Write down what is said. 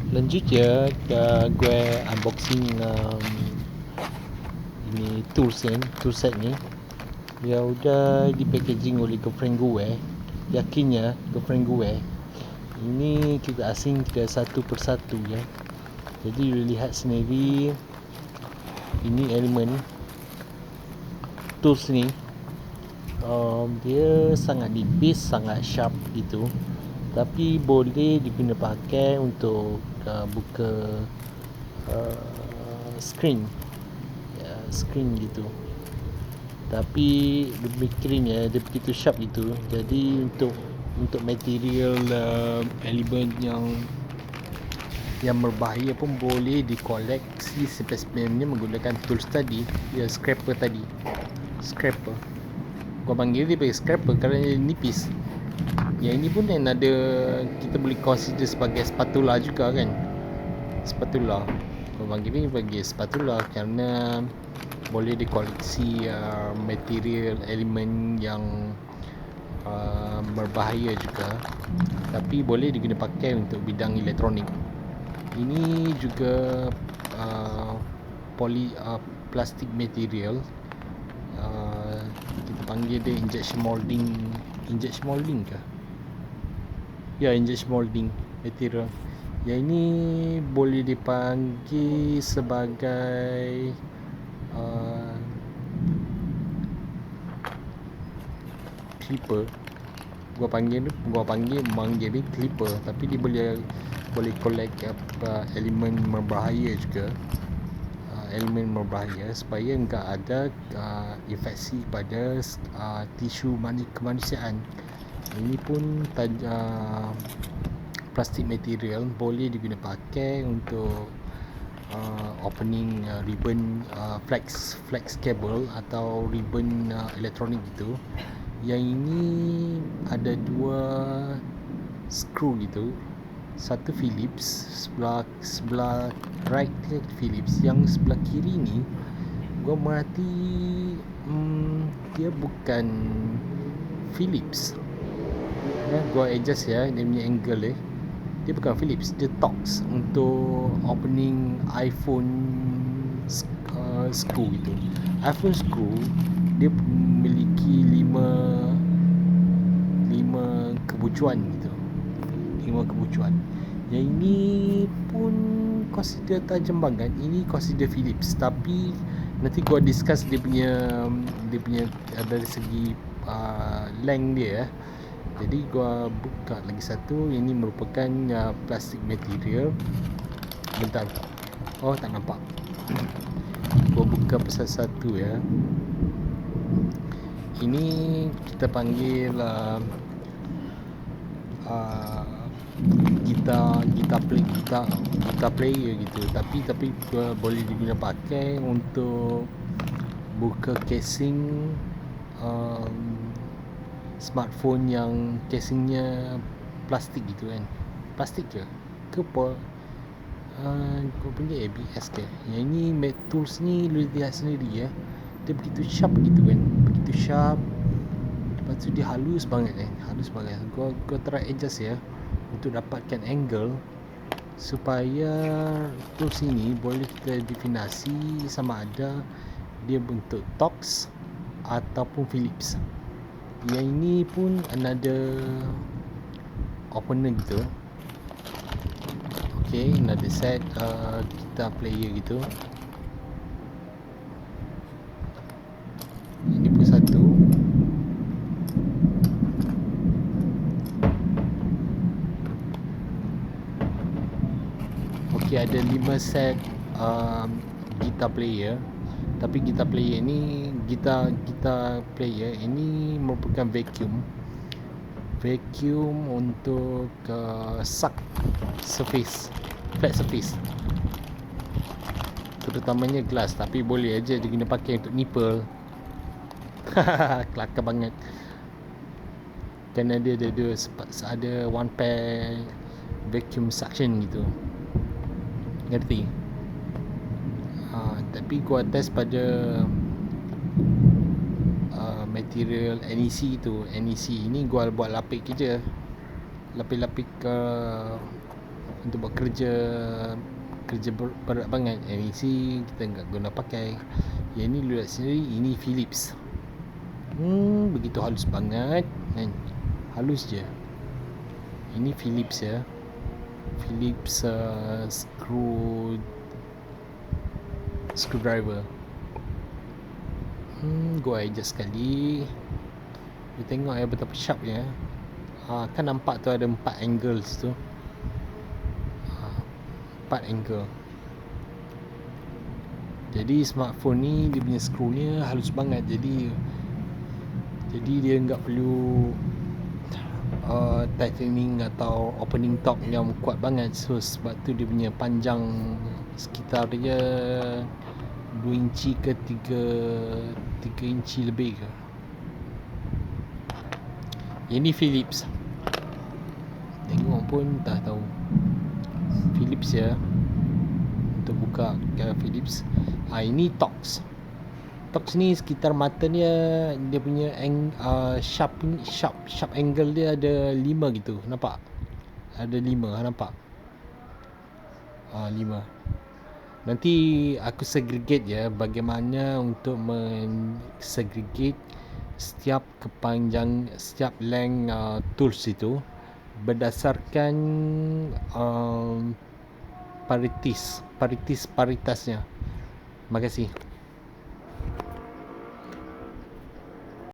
Lanjut ya, gue unboxing ini tools ni, toolset ni. Dia udah di packaging oleh girlfriend gue. Yakinnya girlfriend gue. Ini kita asing ke satu persatu ya. Jadi lihat sendiri ini elemen tools ni. Dia sangat nipis, sangat sharp gitu. Tapi boleh diguna pakai untuk buka screen gitu. Tapi mikirnya dia begitu sharp gitu. Jadi untuk material elemen yang berbahaya pun boleh dikoleksi spesimennya menggunakan tools tadi, scraper tadi. Gua panggil dia pakai scraper kerana dia nipis. Yang ini pun ada, kita boleh consider sebagai spatula juga kan. Spatula. Gua panggil ni sebagai spatula kerana boleh dikoleksi material elemen yang berbahaya juga. Tapi boleh diguna pakai untuk bidang elektronik. Ini juga plastik material. Kita panggil dia injection molding ke? Ya, injection molding material. Yang ini boleh dipanggil sebagai clipper. Gua panggil dia clipper, tapi dia boleh collect elemen berbahaya juga. Elemen berbahaya supaya enggak ada infeksi pada tisu kemanusiaan. Ini pun plastik material boleh diguna pakai untuk opening ribbon flex cable atau ribbon elektronik gitu. Yang ini ada dua screw gitu. Satu Philips, sebelah right Philips, yang sebelah kiri ni gua merhati dia bukan Philips. Gua adjust ya dia punya angle dia bukan Philips, dia Torx untuk opening iPhone screw gitu. iPhone screw dia memiliki 5 kebucuan gitu. 5 kebucuan. Yang ini pun consider tajam banget. Ini consider Philips, tapi nanti gua discuss dia punya dari segi length dia. Jadi gua buka lagi satu. Ini merupakan plastik material. Bentar. Oh, tak nampak. Gua buka satu ya. Ini kita panggil gitar player gitu. Tapi boleh diguna pakai untuk buka casing smartphone yang casingnya plastik gitu kan. Plastik ke apa? Kau punya ABS ke? Yang ini tools ni lu lihat sendiri ya. Dia begitu sharp gitu kan. Begitu sharp. Lepas tu dia halus banget kan. Gua try adjust ya untuk dapatkan angle supaya tools ini boleh kita definasi sama ada dia bentuk Torx ataupun Philips. Yang ini pun another opener gitu. Okay, another set guitar player gitu. Ini pun satu. Okay, ada 5 set guitar player. Tapi gitar player ni, gitar player ini merupakan vacuum untuk suck surface, flat surface, terutamanya glass. Tapi boleh aja diguna pakai untuk nipple. Kelakar banget. Kerana dia ada one pair vacuum suction gitu. Ngerti? Tapi gua test pada material NEC tu. NEC ini gua buat lapik je. Lapik ke untuk buat kerja berat banget. NEC kita enggak guna pakai. Yang ni lu lihat sendiri, ini Philips. Begitu halus banget kan. Halus je. Ini Philips ya. Philips screwdriver. Go adjust sekali. Kita tengok betapa sharp ya. Kan nampak tu ada 4 angles tu. 4 angle. Jadi smartphone ni dia punya screwnya halus banget. Jadi dia enggak perlu tightening atau opening top yang kuat banget. So sebab tu dia punya panjang sekitar dia 2 inci ke 3 inci lebih ke. Ini Philips. Tengok pun tak tahu. Philips ya. Untuk buka Philips. Ini Tox. Tox ni sekitar mata dia punya sharp angle dia ada 5 gitu. Nampak? Ada 5, nampak? 5. Nanti aku segregate ya, bagaimana untuk segregate setiap kepanjang, setiap length tools itu berdasarkan paritasnya. Terima kasih.